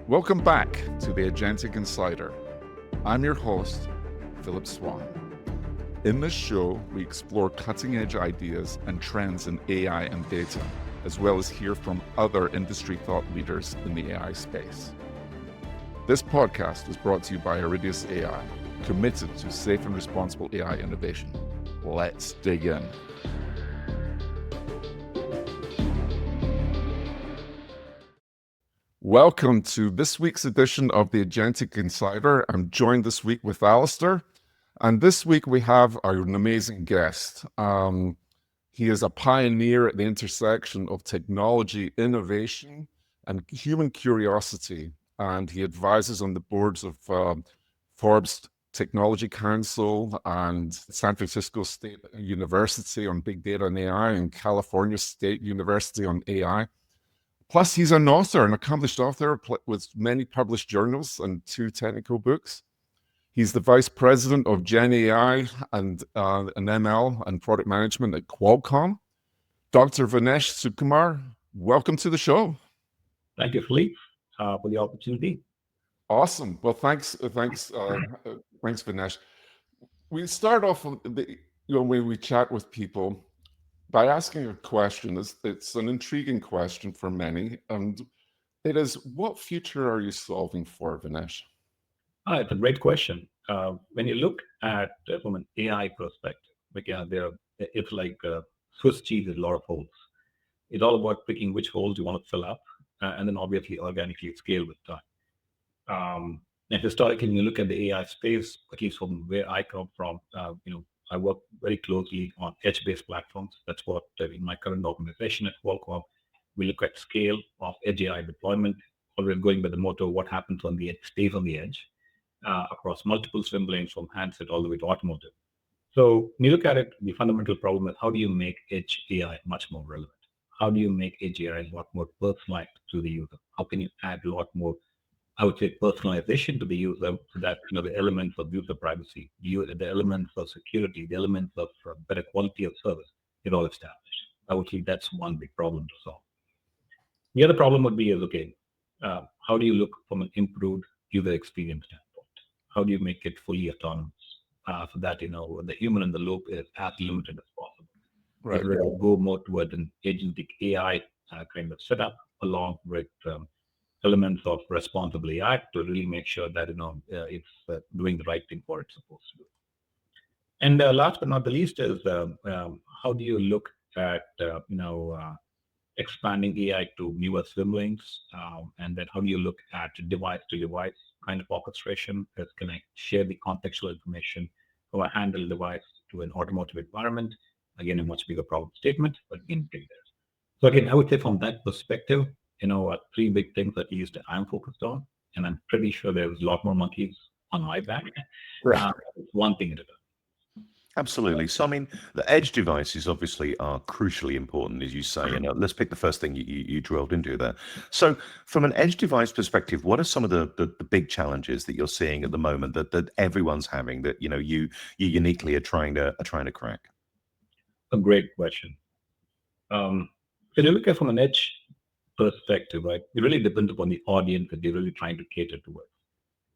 Welcome back to the Agentic Insider. I'm your host, Philip Swan. In this show, we explore cutting-edge ideas and trends in AI and data, as well as hear from other industry thought leaders in the AI space. This podcast is brought to you by Iridius AI, committed to safe and responsible AI innovation. Let's dig in. Welcome to this week's edition of the Agentic Insider. I'm joined this week with Alistair, and this week we have an amazing guest. He is a pioneer at the intersection of technology, innovation, and human curiosity, and he advises on the boards of Forbes Technology Council and San Francisco State University on big data and AI, and California State University on AI. Plus, he's an author, an accomplished author with many published journals and 2 technical books. He's the vice president of Gen AI and ML and product management at Qualcomm. Dr. Vinesh Sukumar, welcome to the show. Thank you, Philippe, for the opportunity. Awesome. Well, thanks, Vinesh. We start off when we chat with people by asking a question. It's an intriguing question for many, and it is, what future are you solving for, Vinesh? It's a great question. When you look at from an AI perspective, it's like Swiss cheese with a lot of holes. It's all about picking which holes you want to fill up, and then obviously organically scale with time. And historically, when you look at the AI space, at least from where I come from, I work very closely on edge-based platforms. That's what in my current organization at Qualcomm, we look at scale of edge AI deployment. Always going by the motto, what happens on the edge stays on the edge, across multiple swim lanes from handset all the way to automotive. So when you look at it, the fundamental problem is, how do you make edge AI much more relevant? How do you make edge AI a lot more personalized to the user? How can you add a lot more, I would say, personalization to the user, so that the elements of user privacy, the elements of security, the elements of better quality of service is all established. I would say that's one big problem to solve. The other problem would be how do you look from an improved user experience standpoint? How do you make it fully autonomous, so that the human in the loop is as limited as possible? Right. If we go more towards an agentic AI kind of setup, along with elements of responsible AI, to really make sure that it's doing the right thing for it's supposed to do. And last but not the least is how do you look at expanding AI to newer swim lanes, and then how do you look at device to device kind of orchestration that can share the contextual information from a handheld device to an automotive environment? Again, a much bigger problem statement, but in there. So again, I would say from that perspective, 3 big things at least I'm focused on, and I'm pretty sure there's a lot more monkeys on my back. Right. One thing at a time. Absolutely. So, I mean, the edge devices obviously are crucially important, as you say. And let's pick the first thing you drilled into there. So, from an edge device perspective, what are some of the big challenges that you're seeing at the moment that everyone's having, that you uniquely are trying to crack? A great question. So you look at from an edge perspective, right? It really depends upon the audience that you're really trying to cater towards.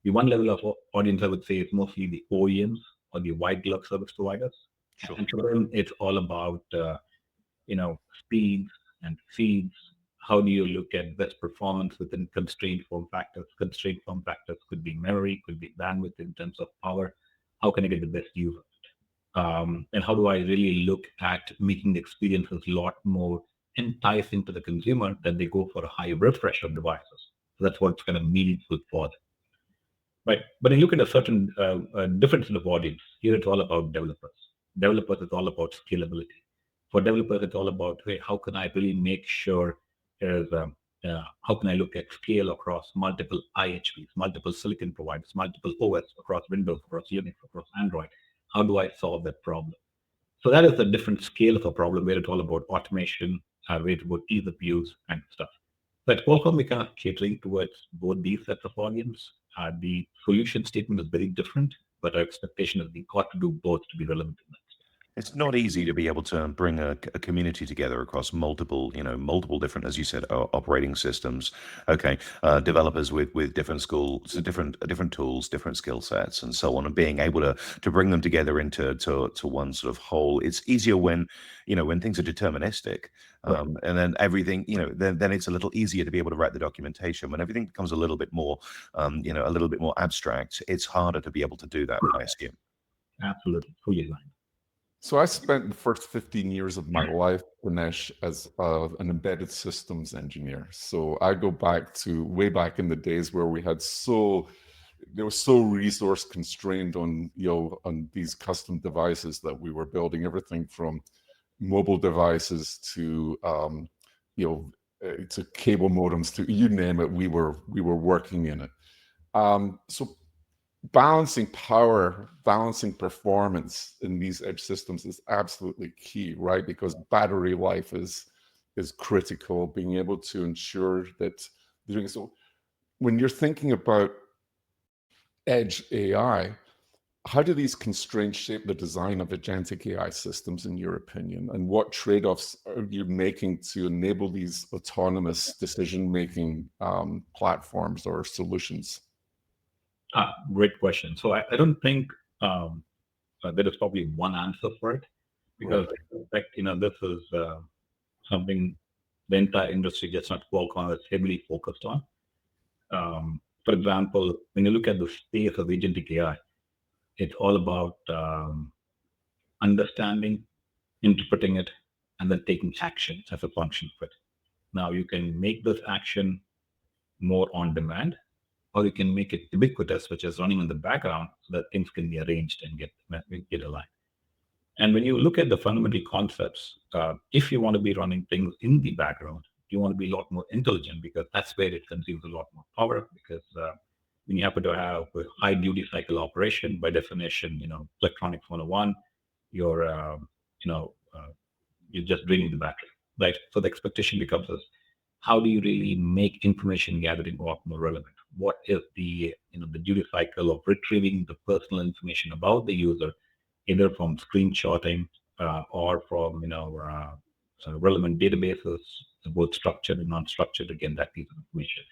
The one level of audience, I would say, is mostly the OEMs or the white glove service providers. Sure. And for them, it's all about speeds and feeds. How do you look at best performance within constrained form factors? Constrained form factors could be memory, could be bandwidth in terms of power. How can I get the best use of it? And how do I really look at making the experiences a lot more enticing to the consumer, that they go for a high refresh of devices? So that's what's kind of meaningful for them. Right. But when you look at a certain different set of audience, here it's all about developers. Developers is all about scalability. For developers, it's all about, hey, how can I really make sure how can I look at scale across multiple IHVs, multiple silicon providers, multiple OS, across Windows, across Linux, across Android? How do I solve that problem? So that is a different scale of a problem, where it's all about automation, where it's about ease of use and stuff. But Qualcomm, we kind of catering towards both these sets of audience. The solution statement is very different, but our expectation is we got to do both to be relevant in that. It's not easy to be able to bring a community together across multiple different, as you said, operating systems. Okay, developers with different schools, different tools, different skill sets, and so on, and being able to bring them together into to one sort of whole. It's easier when when things are deterministic, Right. and then everything, then it's a little easier to be able to write the documentation. When everything becomes a little bit more, a little bit more abstract, it's harder to be able to do that, I assume. Absolutely. Fully aligned. So I spent the first 15 years of my life, Vinesh, as an embedded systems engineer. So I go back to way back in the days where they were so resource constrained on these custom devices that we were building, everything from mobile devices to to cable modems, to you name it. We were working in it. So balancing power, balancing performance in these edge systems is absolutely key, right? Because battery life is critical. Being able to ensure that doing so. When you're thinking about edge AI, how do these constraints shape the design of agentic AI systems, in your opinion? And what trade-offs are you making to enable these autonomous decision-making platforms or solutions? Great question. So I don't think there is probably one answer for it, because Right. in fact, this is something the entire industry, just not Qualcomm, is heavily focused on. For example, when you look at the space of agentic AI, it's all about understanding, interpreting it, and then taking action as a function of it. Now, you can make this action more on demand, or you can make it ubiquitous, which is running in the background so that things can be arranged and get aligned. And when you look at the fundamental concepts, if you want to be running things in the background, you want to be a lot more intelligent, because that's where it consumes a lot more power. Because when you happen to have a high duty cycle operation, by definition, electronics 101, you're, you're just draining the battery, right? So the expectation becomes is, how do you really make information gathering a lot more relevant? What is the duty cycle of retrieving the personal information about the user, either from screenshotting or from sort of relevant databases, both structured and non-structured, again, that piece of information.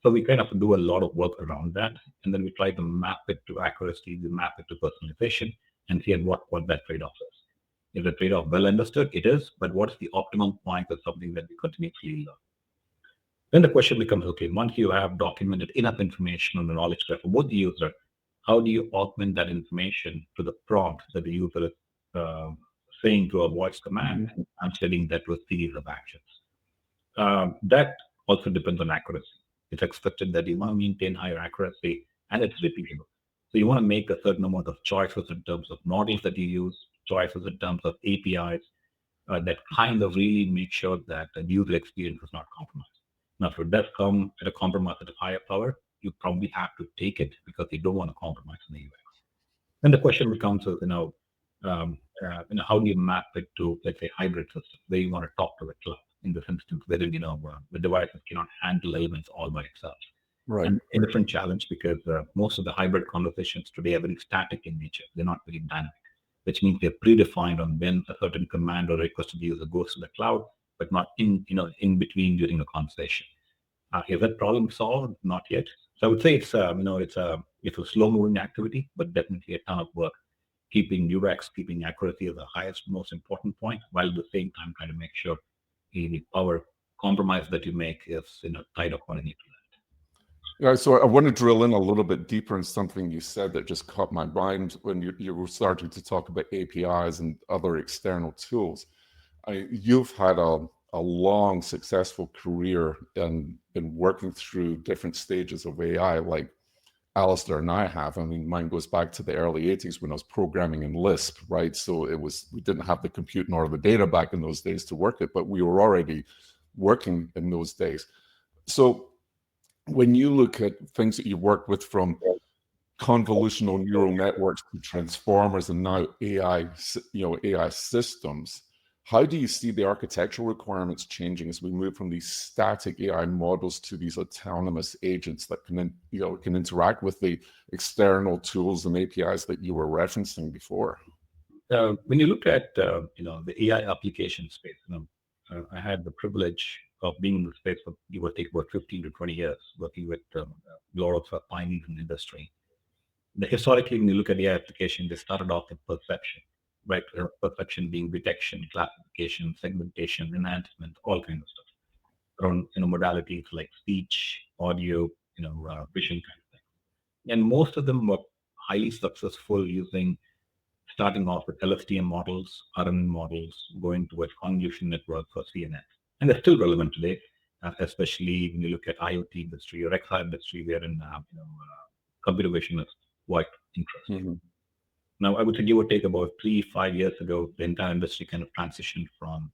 So we kind of do a lot of work around that, and then we try to map it to accuracy, we map it to personalization, and see at what that trade-off is. If the trade-off well understood, it is, but what's the optimum point of something that we continuously learn? Then the question becomes, okay, once you have documented enough information on the knowledge graph for both the user, how do you augment that information to the prompt that the user is saying to a voice command and setting that to a series of actions? That also depends on accuracy. It's expected that you want to maintain higher accuracy, and it's repeatable. So you want to make a certain amount of choices in terms of models that you use, choices in terms of APIs, that kind of really make sure that the user experience is not compromised. Now, if it does come at a compromise at a higher power, you probably have to take it, because you don't want to compromise in the UX. Then the question becomes, how do you map it to, let's say, hybrid system, where you want to talk to the cloud in this instance, whether the devices cannot handle elements all by itself. Right. And a different challenge, because most of the hybrid conversations today are very static in nature. They're not very dynamic, which means they're predefined on when a certain command or request to the user goes to the cloud, but not in between during a conversation. Is that problem solved? Not yet. So I would say it's a slow moving activity, but definitely a ton of work, keeping UX, keeping accuracy as the highest, most important point, while at the same time trying to make sure the power compromise that you make is tied accordingly to that. Yeah, so I want to drill in a little bit deeper in something you said that just caught my mind when you were starting to talk about APIs and other external tools. You've had a long, successful career and been working through different stages of AI, like Alistair and I have. I mean, mine goes back to the early 80s when I was programming in Lisp, right? So we didn't have the compute nor the data back in those days to work it, but we were already working in those days. So when you look at things that you work with, from convolutional neural networks to transformers and now AI systems, how do you see the architectural requirements changing as we move from these static AI models to these autonomous agents that can interact with the external tools and APIs that you were referencing before? When you look at the AI application space, I had the privilege of being in the space for give or take about 15 to 20 years, working with a lot of pioneers in the industry. Historically, when you look at AI application, they started off with perception, right? Perception being detection, classification, segmentation, enhancement, all kinds of stuff around modalities like speech, audio, vision kind of thing. And most of them were highly successful using starting off with LSTM models, RNN models, going towards convolution network for CNN. And they're still relevant today, especially when you look at IoT industry or XR industry, wherein computer vision is quite interesting. Mhm. Now, I would say give or take about 3, 5 years ago, the entire industry kind of transitioned from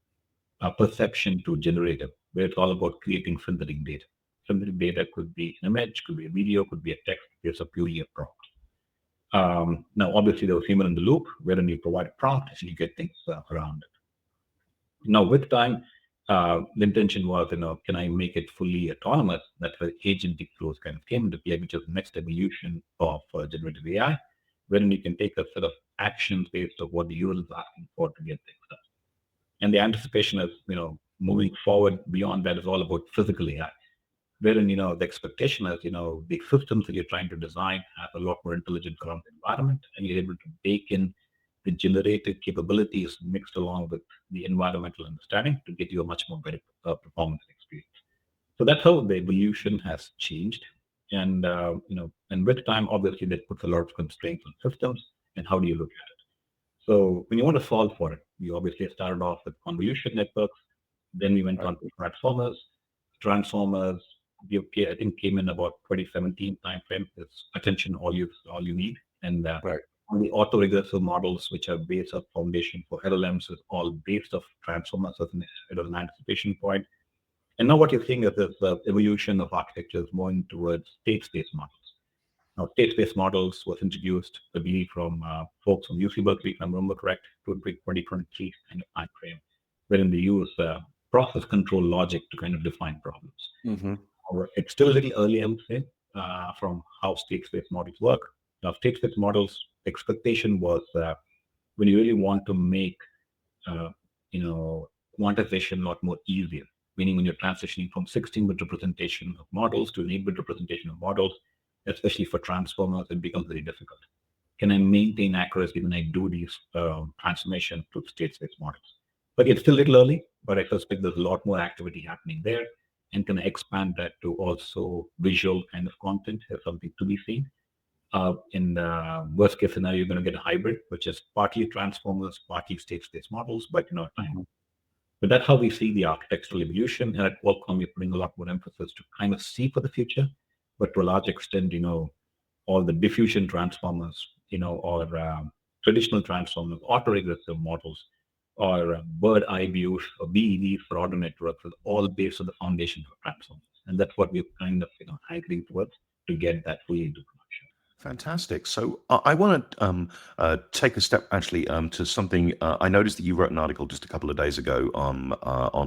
perception to generative, where it's all about creating synthetic data. Synthetic data could be an image, could be a video, could be a text. It's a purely a prompt. Now, obviously, there was human in the loop, wherein you provide a prompt and you get things around it. Now, with time, the intention was, can I make it fully autonomous? That's where agentic flows kind of came into play, which is the next evolution of generative AI, wherein you can take a set of actions based on what the user is asking for to get things done. And the anticipation is, moving forward beyond that is all about physical AI, wherein, the expectation is, the systems that you're trying to design have a lot more intelligent around the environment, and you're able to bake in the generative capabilities mixed along with the environmental understanding to get you a much more better performance experience. So that's how the evolution has changed. And with time, obviously, that puts a lot of constraints on systems. And how do you look at it? So when you want to solve for it, we obviously started off with convolution networks. Then we went Right. on to transformers. Transformers, I think, came in about 2017 timeframe. It's attention all you need. And Right. on the autoregressive models, which are based of foundation for LLMs, is all based of transformers as an anticipation point. And now what you're seeing is this evolution of architectures moving towards state space models. Now, state-space models was introduced, I believe, from folks from UC Berkeley, if I remember correct, 2023 kind of time frame, wherein they use process control logic to kind of define problems. Hmm. However, it's still a little early, I would say, from how state-space models work. Now, state-space models expectation was when you really want to make uh, you know, quantization a lot more easier. Meaning when you're transitioning from 16-bit representation of models to an 8-bit representation of models, especially for transformers, it becomes very difficult. Can I maintain accuracy when I do these transformation to state space models? But it's still a little early, but I suspect there's a lot more activity happening there. And can I expand that to also visual kind of content as something to be seen? In the worst case scenario, you're going to get a hybrid, which is partly transformers, partly state space models, but time. Hmm. But that's how we see the architectural evolution. And at Qualcomm, we're putting a lot more emphasis to kind of see for the future, but to a large extent, all the diffusion transformers, or traditional transformers, autoregressive models, or bird eye views or BEVs for auto networks is all based on the foundation of transformers. And that's what we're kind of, highlighting towards to get that fully into production. Fantastic. So I want to take a step actually to something. I noticed that you wrote an article just a couple of days ago on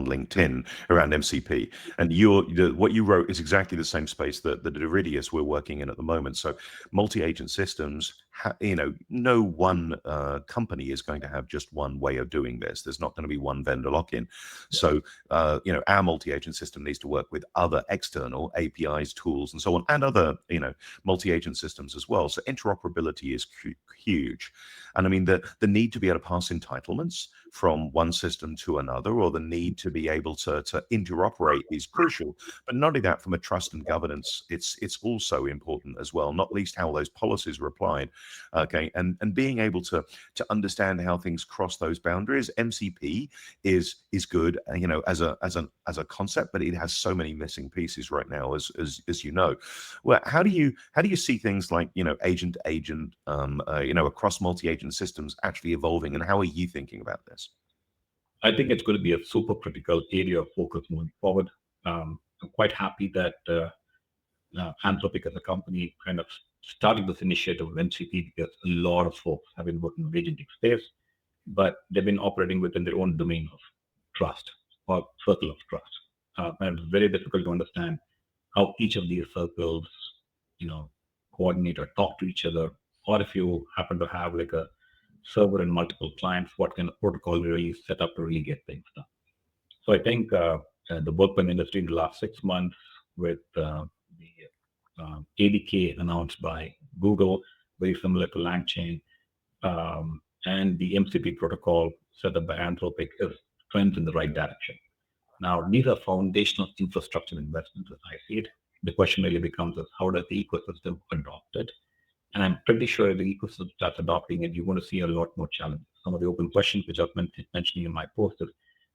LinkedIn around MCP, and what you wrote is exactly the same space that Iridius we're working in at the moment. So multi-agent systems, no one company is going to have just one way of doing this. There's not going to be one vendor lock-in. So our multi-agent system needs to work with other external APIs, tools, and so on, and other multi-agent systems as well. So interoperability is huge. And I mean, the need to be able to pass entitlements from one system to another, or the need to be able to interoperate is crucial. But not only that, from a trust and governance, it's also important as well, not least how those policies are applied. Okay. And being able to understand how things cross those boundaries. MCP is good, as a concept, but it has so many missing pieces right now, as you know. Well, how do you see things like agent to agent, across multi-agent systems actually evolving, and how are you thinking about this? I think it's going to be a super critical area of focus moving forward. I'm quite happy that Anthropic as a company kind of started this initiative with MCP because a lot of folks have been working in the agentic space, but they've been operating within their own domain of trust or circle of trust. And it's very difficult to understand how each of these circles, you know, coordinate or talk to each other, or if you happen to have like a server and multiple clients, what kind of protocol we really set up to really get things done. So I think the workman industry in the last 6 months with the ADK announced by Google, very similar to LangChain, and the MCP protocol set up by Anthropic is trends in the right direction. Now, these are foundational infrastructure investments as I see it. The question really becomes is how does the ecosystem adopt it? And I'm pretty sure the ecosystem starts adopting it, you're going to see a lot more challenges. Some of the open questions which I've been mentioning in my post is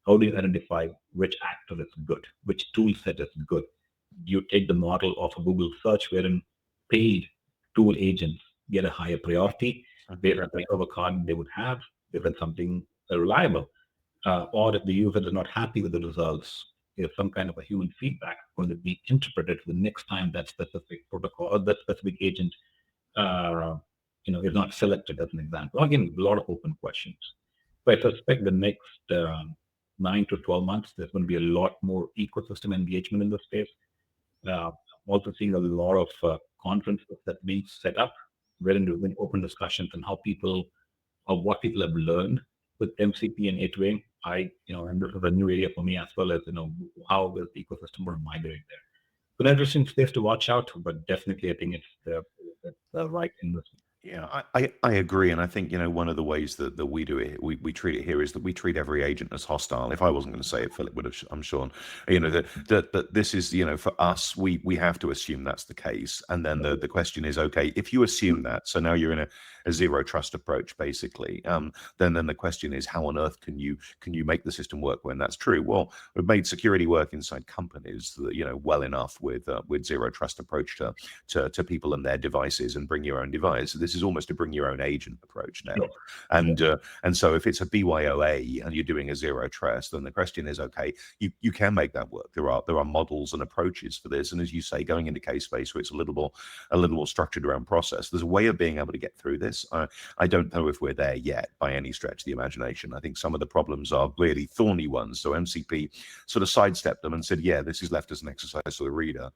how do you identify which actor is good, which tool set is good? You take the model of a Google search wherein paid tool agents get a higher priority based on the cover card they would have, based on something reliable. Or if the user is not happy with the results, if some kind of a human feedback is going to be interpreted the next time that specific protocol or that specific agent uh, is not selected as an example. Again, a lot of open questions. But I suspect the next 9 to 12 months, there's going to be a lot more ecosystem engagement in the space. I'm also seeing a lot of conferences that being set up, wherein there's been open discussions on how people, or what people have learned with MCP and A2A. And this is a new area for me as well as, how will the ecosystem will migrate there. So an interesting space to watch out, but definitely I think it's the right investment. Yeah, I agree, and I think one of the ways that we do it, we treat it here is that we treat every agent as hostile. If I wasn't going to say it, Philip would have. I'm sure. That this is for us, we have to assume that's the case, and then the question is, okay, if you assume that, so now you're in a zero trust approach, basically. Then the question is, how on earth can you make the system work when that's true? Well, we've made security work inside companies that well enough with zero trust approach to people and their devices, and bring your own device. This is almost a bring your own agent approach now. And so if it's a BYOA and you're doing a zero trust, then the question is, okay, you can make that work. There are models and approaches for this, and as you say, going into case space where it's a little more structured around process, there's a way of being able to get through this. I don't know if we're there yet by any stretch of the imagination. I think some of the problems are really thorny ones. So MCP sort of sidestepped them and said, yeah, this is left as an exercise for the reader,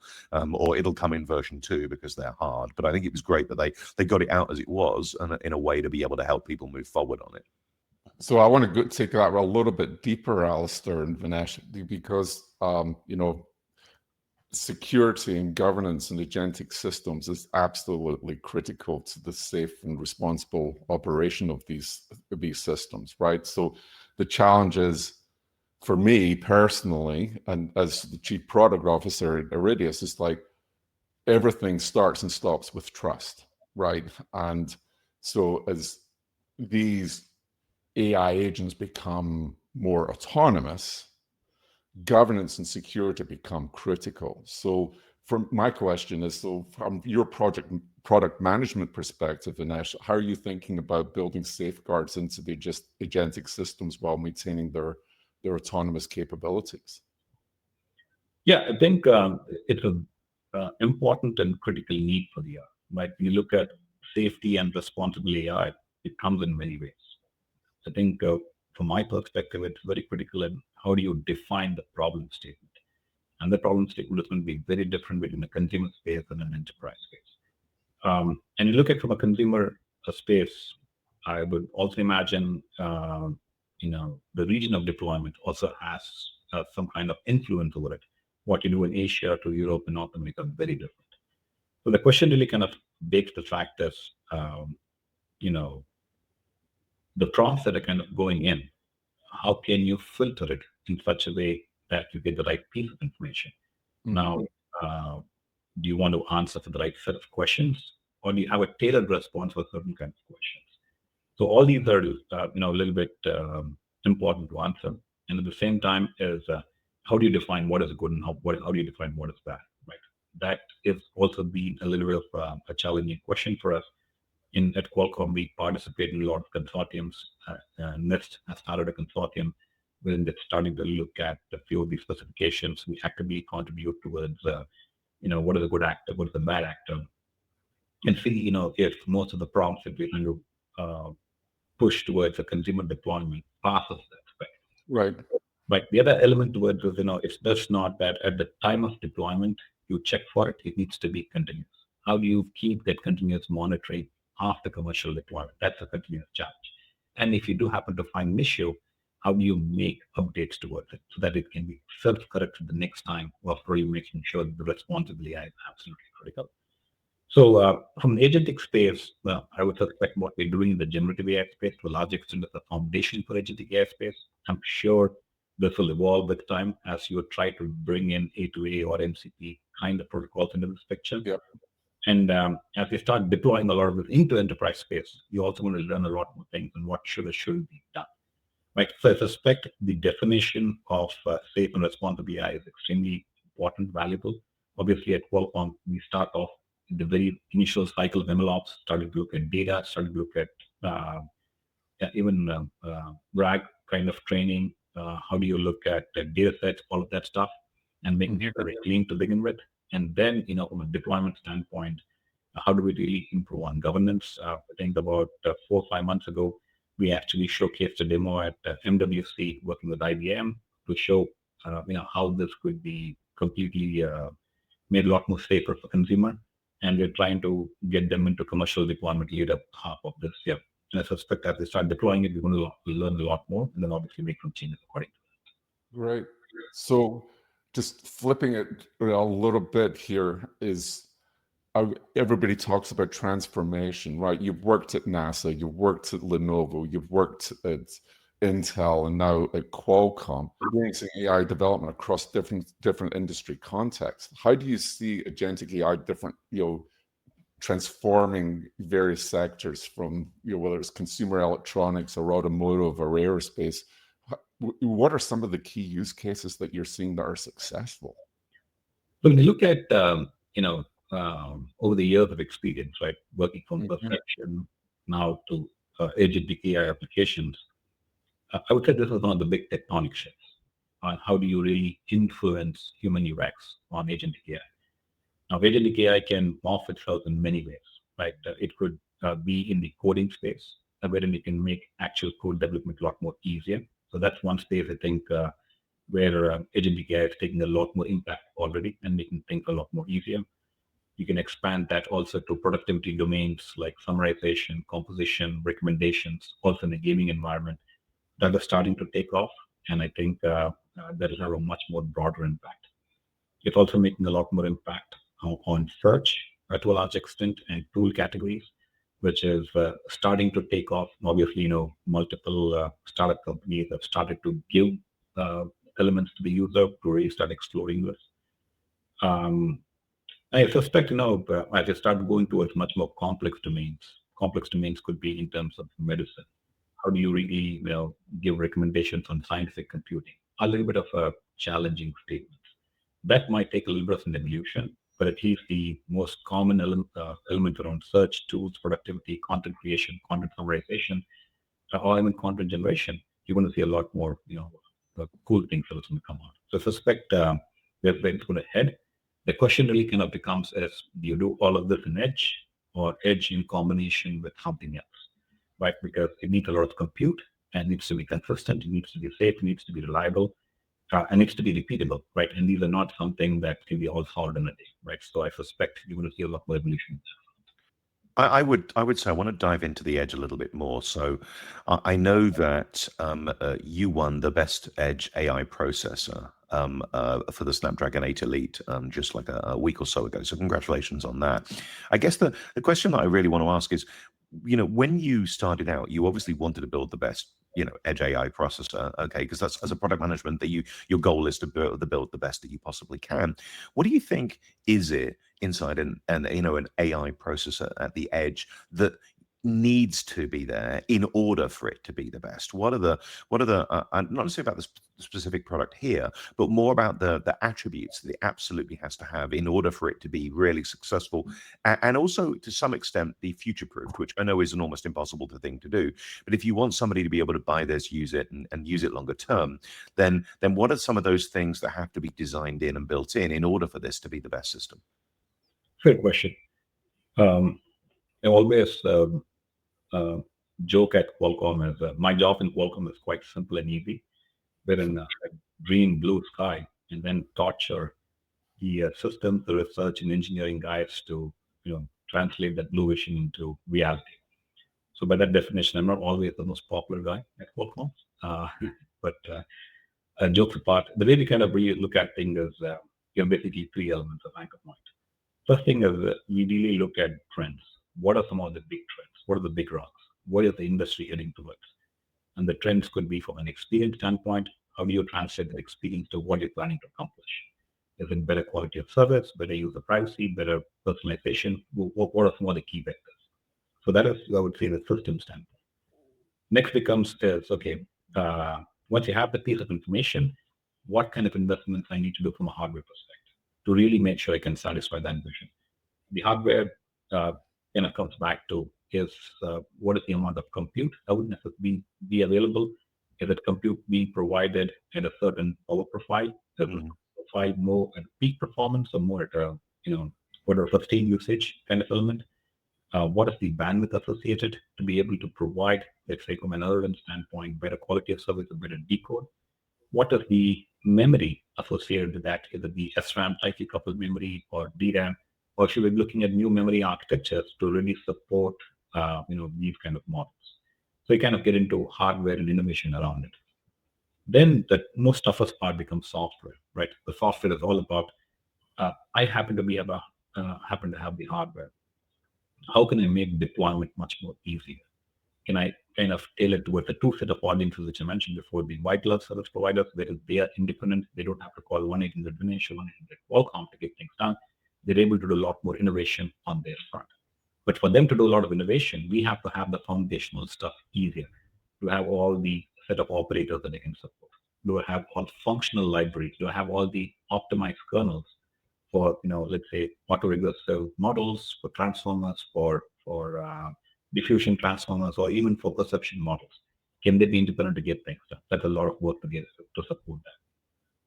or it'll come in version 2 because they're hard. But I think it was great that they got it out as it was, and in a way to be able to help people move forward on it. So I want to take that a little bit deeper, Alistair and Vinesh, because security and governance and agentic systems is absolutely critical to the safe and responsible operation of these systems, right? So the challenge is, for me personally, and as the chief product officer at Iridius, is like everything starts and stops with trust, right? And so as these AI agents become more autonomous, governance and security become critical. So from my question is, so from your product management perspective, Vinesh, how are you thinking about building safeguards into the agentic systems while maintaining their autonomous capabilities? Yeah, I think it's an important and critical need for the AI. Right? You look at safety and responsible AI, it comes in many ways. I think from my perspective, it's very critical in how do you define the problem statement. And the problem statement is going to be very different between a consumer space and an enterprise space. And you look at from a consumer space, I would also imagine, the region of deployment also has some kind of influence over it. What you do in Asia to Europe and North America is very different. So the question really kind of bakes the fact that, the prompts that are kind of going in, how can you filter it in such a way that you get the right piece of information? Mm-hmm. Now, do you want to answer for the right set of questions, or do you have a tailored response for certain kinds of questions? So all these are, a little bit important to answer. And at the same time, is how do you define what is good and how do you define what is bad? Right. That is also been a little bit of a challenging question for us. At Qualcomm, we participate in a lot of consortiums. NIST has started a consortium wherein they're starting to look at a few of these specifications. We actively contribute towards, what is a good actor, what is a bad actor, and see, if most of the prompts that we're going to push towards a consumer deployment passes that spec. Right. But the other element towards is, it's just not that at the time of deployment, you check for it. It needs to be continuous. How do you keep that continuous monitoring after commercial deployment? That's a continuous challenge. And if you do happen to find an issue, how do you make updates towards it so that it can be self-corrected the next time, while really making sure that the responsibility is absolutely critical. So from the agentic space, I would suspect what we're doing in the generative AI space to a large extent is the foundation for agentic AI space. I'm sure this will evolve with time as you try to bring in A2A or MCP kind of protocols into this picture. Yep. And as you start deploying a lot of this into enterprise space, you also want to learn a lot more things and what should or shouldn't be done. Right. So I suspect the definition of safe and responsible AI is extremely important, valuable. Obviously, at Qualcomm, we start off in the very initial cycle of MLOps, started to look at data, started to look at even RAG kind of training. How do you look at data sets, all of that stuff, and making sure they're clean to begin with. And then, from a deployment standpoint, how do we really improve on governance? I think about 4 or 5 months ago, we actually showcased a demo at MWC working with IBM to show, how this could be completely made a lot more safer for consumer. And we're trying to get them into commercial deployment lead up half of this year. And I suspect as they start deploying it, we're going to learn a lot more and then obviously make some changes accordingly. Right. So just flipping it a little bit here is everybody talks about transformation, right? You've worked at NASA, you've worked at Lenovo, you've worked at Intel, and now at Qualcomm, experiencing AI development across different industry contexts. How do you see agentic AI different, transforming various sectors from, whether it's consumer electronics or automotive or aerospace? What are some of the key use cases that you're seeing that are successful? So when you look at, over the years of experience, right, working from perception now to agentic AI applications, I would say this is one of the big tectonic shifts on how do you really influence human UX on agentic AI. Now, agentic AI can morph itself in many ways, right? It could be in the coding space, wherein you can make actual code development a lot more easier. So that's one space I think where agentic AI is taking a lot more impact already and making things a lot more easier. You can expand that also to productivity domains like summarization, composition, recommendations, also in the gaming environment that are starting to take off. And I think that will have a much more broader impact. It's also making a lot more impact on search to a large extent and tool categories, which is starting to take off. Obviously, multiple startup companies have started to give uh, elements to the user to really start exploring this. Um, I suspect, as you start going towards much more complex domains could be in terms of medicine. How do you really, give recommendations on scientific computing? A little bit of a challenging statement. That might take a little bit of an evolution, but at least the most common element around search tools, productivity, content creation, content summarization, or even content generation, you're going to see a lot more, cool things that are going to come out. So I suspect where it's going to head. The question really kind of becomes: is do you do all of this in edge or edge in combination with something else, right? Because it needs a lot of compute and needs to be consistent, it needs to be safe, it needs to be reliable, and needs to be repeatable, right? And these are not something that can be all solved in a day, right? So I suspect you're going to see a lot more evolution. I would say I want to dive into the edge a little bit more. So I know that you won the best edge AI processor for the Snapdragon 8 Elite just like a week or so ago. So congratulations on that. I guess the question that I really want to ask is, when you started out, you obviously wanted to build the best, edge AI processor, okay? Because that's, as a product management, that your goal is to build the best that you possibly can. What do you think is it inside an AI processor at the edge that needs to be there in order for it to be the best? What are the not necessarily about the specific product here, but more about the attributes that it absolutely has to have in order for it to be really successful, and also to some extent be future proofed, which I know is an almost impossible thing to do. But if you want somebody to be able to buy this, use it, and use it longer term, then what are some of those things that have to be designed in and built in order for this to be the best system? Fair question. I always joke at Qualcomm as my job in Qualcomm is quite simple and easy. We're in a green, blue sky, and then torture the systems, the research and engineering guys to translate that blue vision into reality. So by that definition, I'm not always the most popular guy at Qualcomm. Uh, but jokes apart, the way we kind of really look at things is you have basically three elements of anchor point. First thing is we really look at trends. What are some of the big trends? What are the big rocks? What is the industry heading towards? And the trends could be from an experience standpoint. How do you translate that experience to what you're planning to accomplish? Is it better quality of service, better user privacy, better personalization? What are some of the key vectors? So that is, I would say, the system standpoint. Next becomes is okay. Uh, Once you have the piece of information, what kind of investments I need to do from a hardware perspective to really make sure I can satisfy that vision. The hardware uh, comes back to is what is the amount of compute that would necessarily be available? Is it compute being provided at a certain power profile? Does it Mm, provide more at peak performance or more at a what a sustained usage kind of element? What is the bandwidth associated to be able to provide, let's say, from an LLM standpoint, better quality of service, a better decode? What is the memory associated with that? Is it the SRAM tightly coupled memory or DRAM? Or should we be looking at new memory architectures to really support, these kind of models? So you kind of get into hardware and innovation around it. Then the most toughest part becomes software, right? The software is all about. I happen to have the hardware. How can I make deployment much more easier? Can I kind of tailor towards the two set of audiences which I mentioned before, the white glove service providers, where they are independent, they don't have to call 1-800 Vinesh or 1-800 Qualcomm to get things done. They're able to do a lot more innovation on their front. But for them to do a lot of innovation, we have to have the foundational stuff easier, to have all the set of operators that they can support, to have all functional libraries, to have all the optimized kernels for let's say autoregressive models, for transformers, for diffusion transformers, or even for perception models. Can they be independent to get things done? That's a lot of work to get to support that.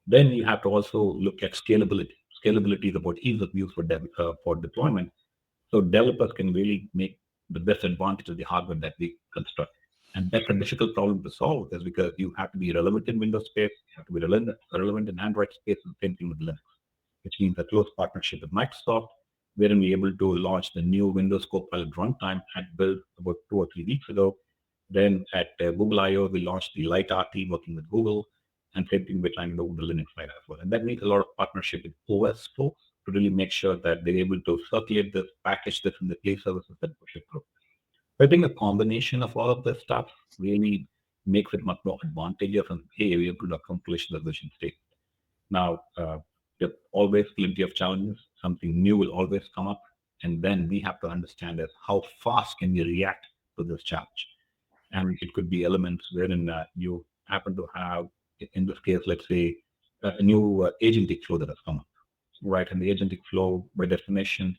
Then you have to also look at scalability. Scalability is about ease of use for deployment, so developers can really make the best advantage of the hardware that we construct. And that's a difficult problem to solve, is because you have to be relevant in Windows space, you have to be relevant in Android space, and same thing with Linux, which means a close partnership with Microsoft, wherein we're able to launch the new Windows Copilot runtime at Build about 2 or 3 weeks ago. Then at Google I/O, we launched the Light RT working with Google, and same thing we're trying to do with the Linux side as well. And that needs a lot of partnership with OS folks to really make sure that they're able to circulate this, package this in the play services and push it through. I think a combination of all of this stuff really makes it much more advantageous and hey, we're able to accomplish the vision state. Now, there's always plenty of challenges. Something new will always come up. And then we have to understand is how fast can we react to this challenge? And it could be elements wherein you happen to have, in this case, let's say, a new agentic flow that has come up, right? And the agentic flow, by definition,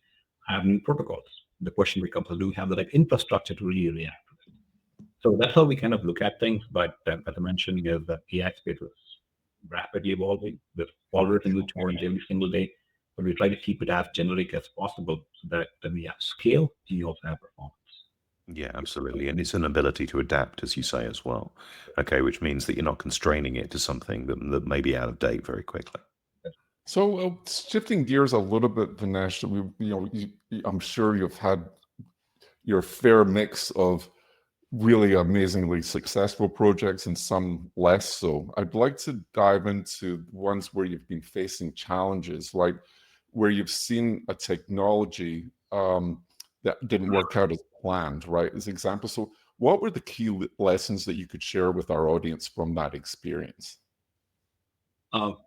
have new protocols. The question becomes, do we have the right infrastructure to really react to it? So that's how we kind of look at things. But as I mentioned, is that AI space is rapidly evolving. There's always a new challenge every single day, but we try to keep it as generic as possible so that we have scale and you also have performance. yeah, absolutely. And it's an ability to adapt, as you say, as well. Okay, which means that you're not constraining it to something that may be out of date very quickly. So, shifting gears a little bit, Vinesh, I'm sure you've had your fair mix of really amazingly successful projects and some less so. I'd like to dive into ones where you've been facing challenges, like where you've seen a technology that didn't work out as planned, right? As an example. So, what were the key lessons that you could share with our audience from that experience?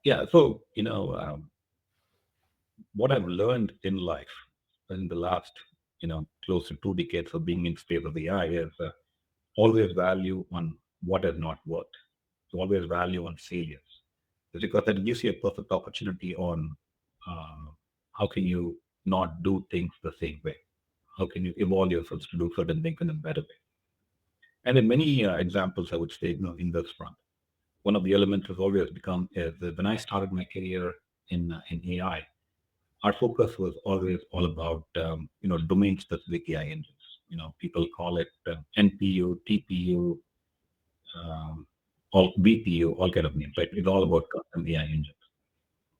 Yeah, so what I've learned in life in the last close to 2 decades of being in space of AI is always value on what has not worked. So always value on failures. It's because that gives you a perfect opportunity on how can you not do things the same way. How can you evolve yourselves to do certain things in a better way? And in many examples, I would say, in this front, one of the elements has always become is that when I started my career in AI, our focus was always all about domain specific AI engines. People call it NPU, TPU, um, all VPU, all kind of names, right? It's all about custom AI engines.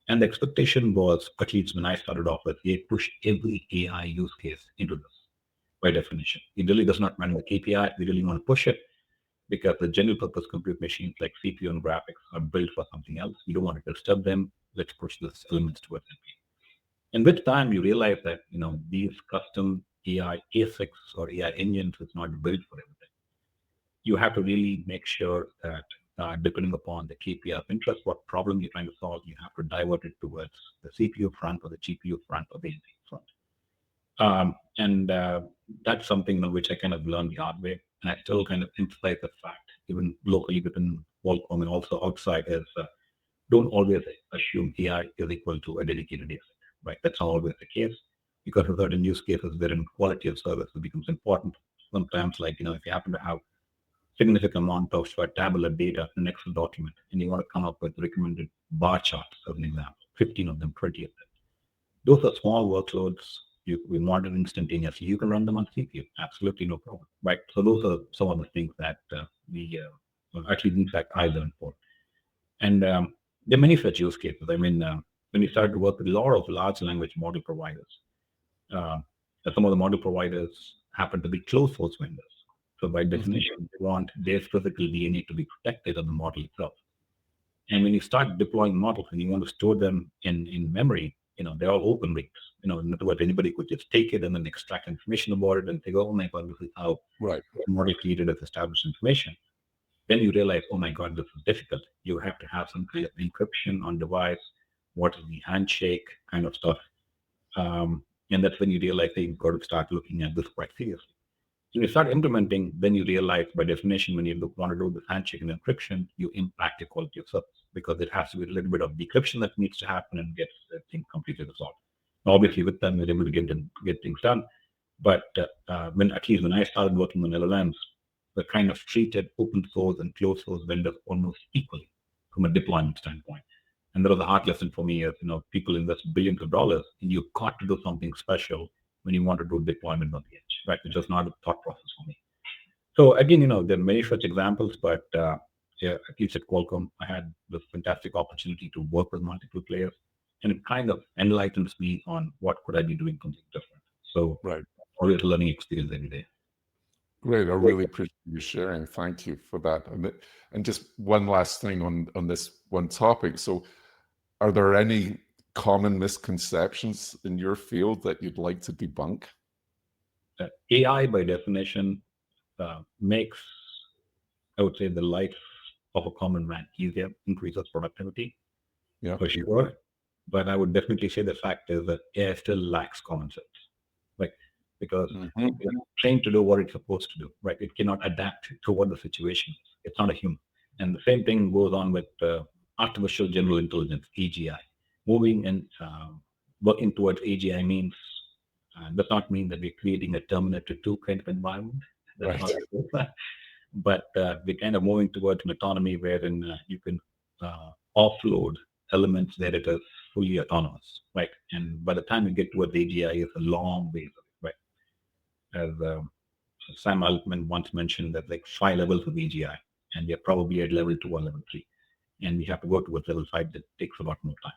And the expectation was, at least when I started off with, they push every AI use case into this. by definition. It really does not matter the KPI. We really want to push it because the general purpose compute machines like CPU and graphics are built for something else. We don't want to disturb them. Let's push those elements towards it. And with time, you realize that these custom AI ASICs or AI engines is not built for everything. You have to really make sure that depending upon the KPI of interest, what problem you're trying to solve, you have to divert it towards the CPU front or the GPU front or the NC front. And that's something which I kind of learned the hard way. And I still kind of emphasize the fact, even locally within Qualcomm and also outside, is don't always assume AI is equal to a dedicated ASIC, right? That's not always the case because of certain use cases wherein quality of service becomes important. Sometimes, like, if you happen to have significant amount of tabular data in an Excel document and you want to come up with recommended bar charts, as an example, 15 of them, 20 of them. Those are small workloads. We want them instantaneously. You can run them on CPU. Absolutely no problem, right? So those are some of the things that we actually, in fact, I learned for. And there are many such use cases. I mean, when we started to work with a lot of large language model providers, uh, some of the model providers happen to be closed source vendors. So by definition, they want their physical DNA to be protected on the model itself. And when you start deploying models and you want to store them in memory, they're all open links. In other words, anybody could just take it and then extract information about it and say, oh my God, this is how Right. the model created as established information. Then you realize, oh my God, this is difficult. You have to have some kind of encryption on device. What is the handshake kind of stuff? And that's when you realize that you've got to start looking at this quite seriously. When you start implementing, then you realize by definition, when you want to do this handshake and encryption, you impact the quality of service because it has to be a little bit of decryption that needs to happen and get the thing completely resolved. Obviously, with them, we're able to get things done. But when at least when I started working on LLMs, we kind of treated open source and closed source vendors almost equally from a deployment standpoint. And that was a hard lesson for me as people invest billions of dollars and you've got to do something special when you want to do deployment on the edge, right? It's just not a thought process for me. So again, there are many such examples, but yeah, at least at Qualcomm, I had this fantastic opportunity to work with multiple players, and it kind of enlightens me on what could I be doing something different. So Right. always a learning experience every day. Great. I really appreciate you sharing. Thank you for that. And just one last thing on this one topic. So, are there any common misconceptions in your field that you'd like to debunk? AI, by definition, makes, I would say, the life of a common man easier, increases productivity Yeah. for sure. But I would definitely say the fact is that AI still lacks common sense, right? Because Mhm. it's trained to do what it's supposed to do, right? It cannot adapt to what the situation is. It's not a human. And the same thing goes on with artificial general intelligence, AGI. Moving and working towards AGI means does not mean that we're creating a Terminator 2 kind of environment. That's not Right. it. But we're kind of moving towards an autonomy wherein you can offload elements where it is fully autonomous, right? And by the time you get towards AGI, it's a long way, right? As Sam Altman once mentioned, that like 5 levels of AGI, and we're probably at level 2 or level 3, and we have to go towards level 5. That takes a lot more time.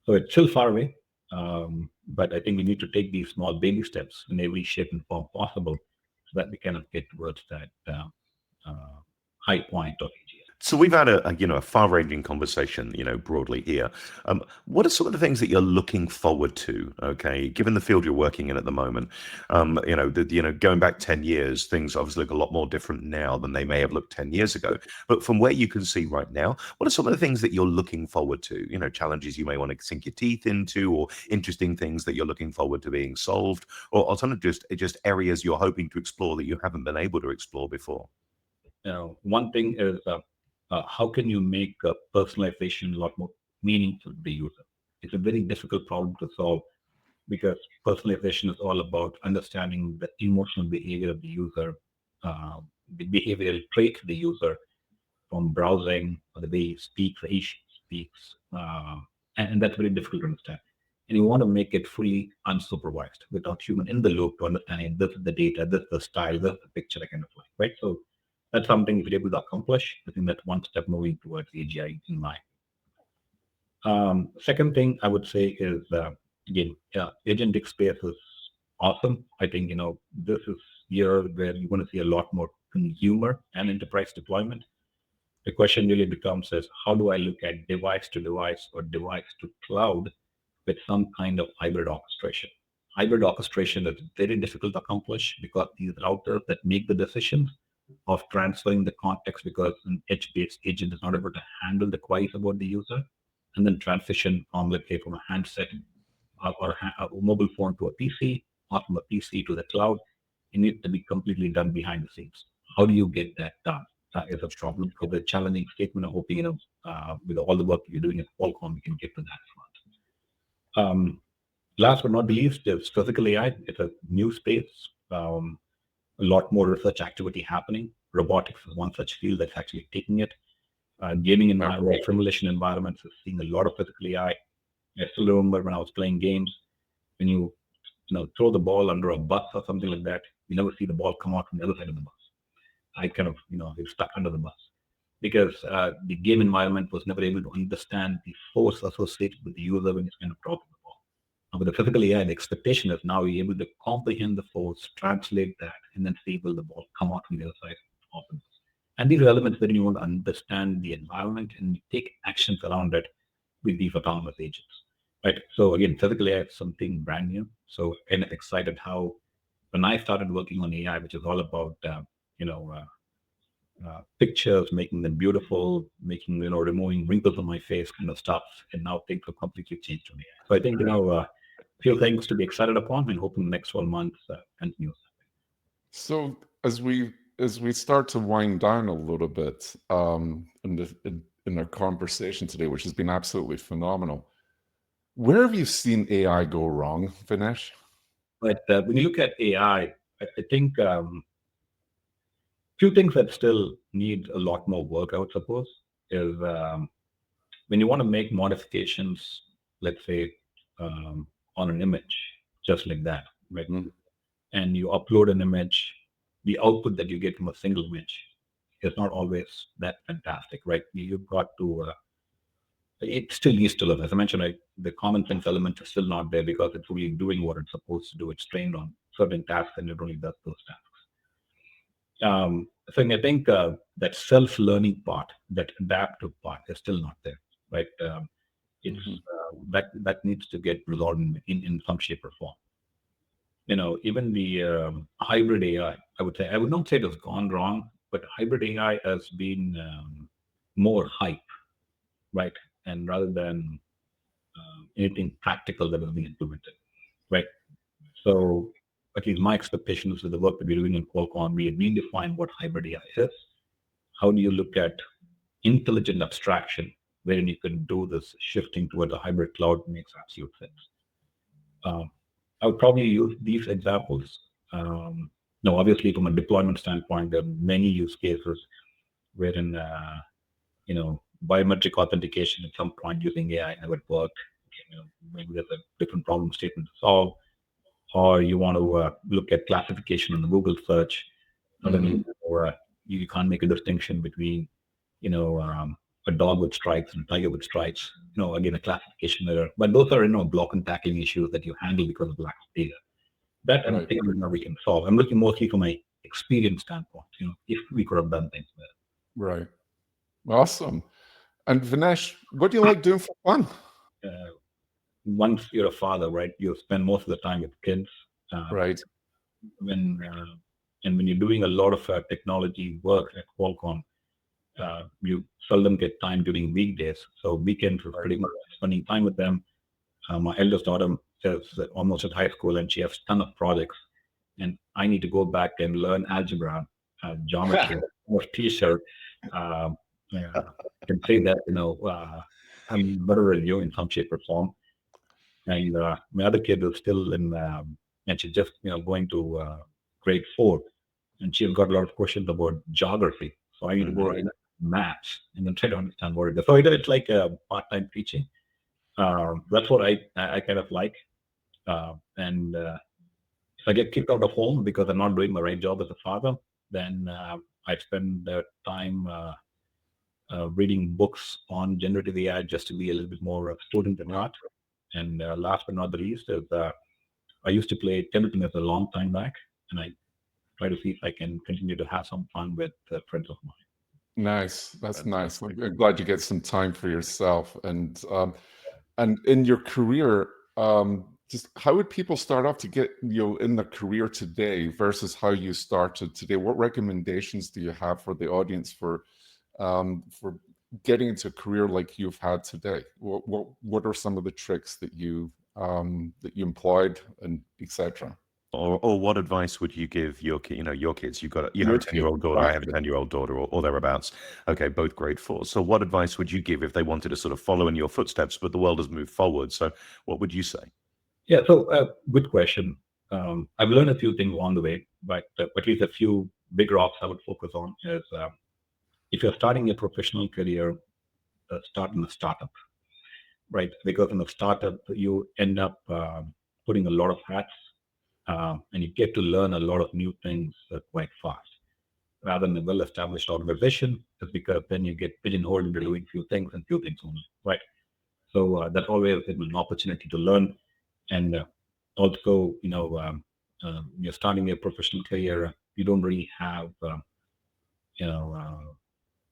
So it's still far away, but I think we need to take these small baby steps in every shape and form possible, so that we kind of get towards that uh, high point of AGI. So we've had a far-ranging conversation, broadly here. What are some of the things that you're looking forward to? Okay, given the field you're working in at the moment, going back 10 years, things obviously look a lot more different now than they may have looked 10 years ago. But from where you can see right now, what are some of the things that you're looking forward to? Challenges you may want to sink your teeth into, or interesting things that you're looking forward to being solved, or alternative just areas you're hoping to explore that you haven't been able to explore before. One thing is how can you make personalization a lot more meaningful to the user? It's a very difficult problem to solve because personalization is all about understanding the emotional behavior of the user, uh, the behavioral trait of the user from browsing or the way he speaks or he speaks. And that's very difficult to understand. And you want to make it fully unsupervised without human in the loop to understand this is the data, this is the style, this is the picture I kind of like, right? So that's something if you're able to accomplish. I think that's one step moving towards AGI in mind. Second thing I would say is again, agentic space is awesome. I think this is year where you're going to see a lot more consumer and enterprise deployment. The question really becomes is how do I look at device to device or device to cloud with some kind of hybrid orchestration? Hybrid orchestration is very difficult to accomplish because these routers that make the decisions of transferring the context because an edge-based agent is not able to handle the queries about the user and then transition from, let's say, from a handset or a mobile phone to a PC or from a PC to the cloud. It needs to be completely done behind the scenes. How do you get that done? That is a problem. It's a challenging statement. I'm hoping, with all the work you're doing at Qualcomm, we can get to that front. Last but not least, is physical AI. It's a new space. A lot more research activity happening. Robotics is one such field that's actually taking it. Gaming environment, simulation environments is seeing a lot of physical AI. I still remember when I was playing games, when you throw the ball under a bus or something like that, you never see the ball come out from the other side of the bus. I kind of, it's stuck under the bus because the game environment was never able to understand the force associated with the user when it's kind of dropping the ball. Now, with the physical AI, the expectation is now you're able to comprehend the force, translate that, and then see will the ball come out from the other side of the bus. And these are elements that you want to understand the environment and take actions around it with these autonomous agents. Right. So again, physical AI is something brand new. So and excited how when I started working on AI, which is all about you know pictures, making them beautiful, making removing wrinkles on my face, kind of stuff, and now things have completely changed on AI. So I think few things to be excited upon, and hoping the next 12 months continues. So as we start to wind down a little bit in our conversation today, which has been absolutely phenomenal, where have you seen AI go wrong, Vinesh? But when you look at AI, I think few things that still need a lot more work, I would suppose, is when you want to make modifications, let's say, on an image, just like that, right? And you upload an image, the output that you get from a single image is not always that fantastic, right? You've got to, it still needs to live. As I mentioned, the common sense element is still not there because it's really doing what it's supposed to do. It's trained on certain tasks and it only does those tasks. So I think that self-learning part, that adaptive part, is still not there, right? It's that needs to get resolved in some shape or form. Even the hybrid AI, I would not say it has gone wrong, but hybrid AI has been more hype, right? And rather than anything practical that is being implemented, right? So at least my expectations with the work that we're doing in Qualcomm, we redefine what hybrid AI is. How do you look at intelligent abstraction wherein you can do this shifting towards a hybrid cloud makes absolute sense. I would probably use these examples. Now, obviously, from a deployment standpoint, there are many use cases wherein biometric authentication at some point using AI never worked. Maybe there's a different problem statement to solve, or you want to look at classification in the Google search. Suddenly, or you can't make a distinction between a dog with stripes and a tiger with stripes. Again, a classification error. But those are block and tackling issues that you handle because of lack of data. That I don't think we can solve. I'm looking mostly from my experience standpoint. If we could have done things better. Right. Awesome. And Vinesh, what do you like doing for fun? Once you're a father, right, you spend most of the time with kids. Right. When you're doing a lot of technology work at Qualcomm, you seldom get time during weekdays. So weekends are pretty much spending time with them. My eldest daughter is almost at high school and she has a ton of projects. And I need to go back and learn algebra, geometry, or t-shirt. I can say that, I'm better than you in some shape or form. And my other kid is still and she's just, going to grade 4. And she's got a lot of questions about geography. So I need to go write maps and then try to understand what it is. So it's like a part-time teaching. That's what I kind of like. And if I get kicked out of home because I'm not doing my right job as a father, then I spend time reading books on generative AI just to be a little bit more student than not. And last but not the least is I used to play table tennis a long time back, and I try to see if I can continue to have some fun with friends of mine. Nice. That's nice. Fantastic. I'm glad you get some time for yourself. And in your career, just how would people start off to get in the career today versus how you started today? What recommendations do you have for the audience for getting into a career like you've had today? What are some of the tricks that you employed and etc.? Or what advice would you give your your kids? You have Your a kid, 10-year-old daughter, I have a exactly. 10-year-old daughter, or thereabouts. Okay, both grade 4. So what advice would you give if they wanted to sort of follow in your footsteps, but the world has moved forward? So what would you say? Yeah, so good question. I've learned a few things along the way, but at least a few big rocks I would focus on is if you're starting a professional career, start in a startup, right? Because in a startup, you end up putting a lot of hats, and you get to learn a lot of new things quite fast. Rather than a well-established organization, it's because then you get pigeonholed into doing few things and few things only, right? So that always is an opportunity to learn, and also, you're starting a professional career, you don't really have, you know,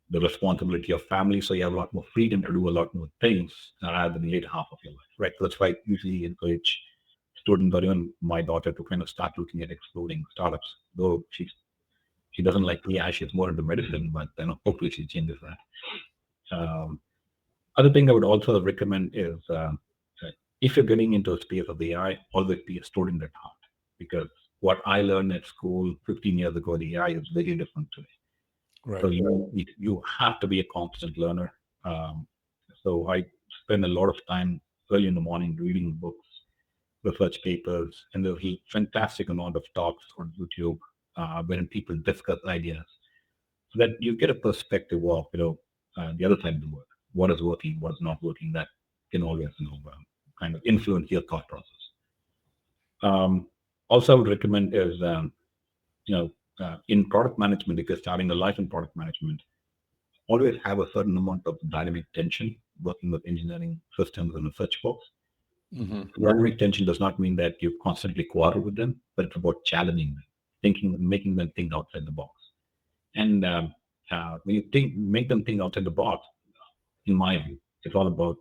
the responsibility of family, so you have a lot more freedom to do a lot more things rather than the later half of your life, right? So that's why I usually encourage students or even my daughter to kind of start looking at exploring startups, though she doesn't like AI, she's more into medicine, but then hopefully she changes that. Other thing I would also recommend is if you're getting into a space of AI, always be a student at heart, because what I learned at school 15 years ago, the AI is very different today. So Right. you have to be a constant learner. Um, so I spend a lot of time early in the morning reading books, research papers, and there's a fantastic amount of talks on YouTube when people discuss ideas, so that you get a perspective of the other side of the world. What is working, what is not working. That can always kind of influence your thought process. Also, I would recommend is in product management, if you're starting a life in product management, always have a certain amount of dynamic tension working with engineering systems and research folks. Hmm. Dynamic tension does not mean that you constantly quarrel with them, but it's about challenging them, thinking, making them think outside the box. And when you make them think outside the box, in my view, it's all about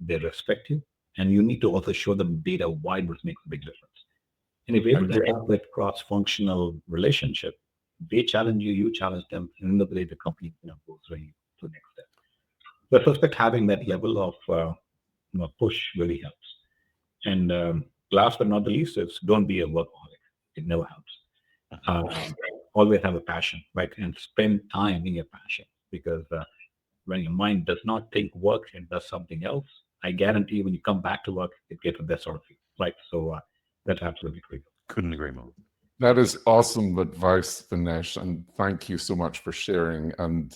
they respect you, and you need to also show them data why this makes a big difference. And if you're able to have that cross-functional relationship, they challenge you, you challenge them, and in the way the company goes really to the next step. So I suspect having that level of push really helps. And last but not the least is don't be a workaholic. It never helps. Always have a passion, right? And spend time in your passion, because when your mind does not think work and does something else, I guarantee when you come back to work, it gets the best out of you, right? So that's absolutely critical. Couldn't agree more. That is awesome advice, Vinesh, and thank you so much for sharing. And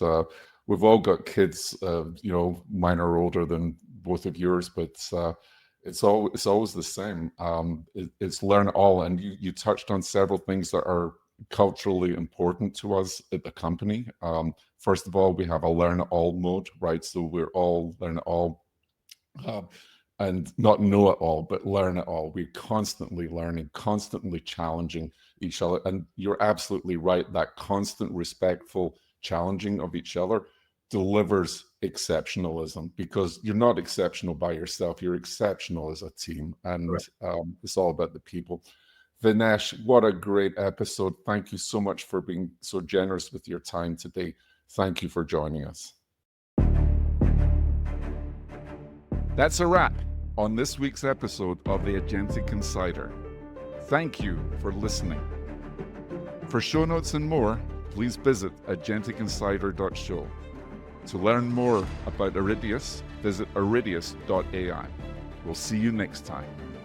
we've all got kids, mine are older than both of yours, but it's always the same. It's learn all, and you touched on several things that are culturally important to us at the company. First of all, we have a learn all mode, right? So we're all learn all. Uh, and not know it all, but learn it all. We're constantly learning, constantly challenging each other. And you're absolutely right. That constant respectful challenging of each other delivers exceptionalism, because you're not exceptional by yourself. You're exceptional as a team. And Correct. it's all about the people. Vinesh, what a great episode. Thank you so much for being so generous with your time today. Thank you for joining us. That's a wrap on this week's episode of the Agentic Insider. Thank you for listening. For show notes and more, please visit agenticinsider.show. To learn more about Iridius, visit iridius.ai. We'll see you next time.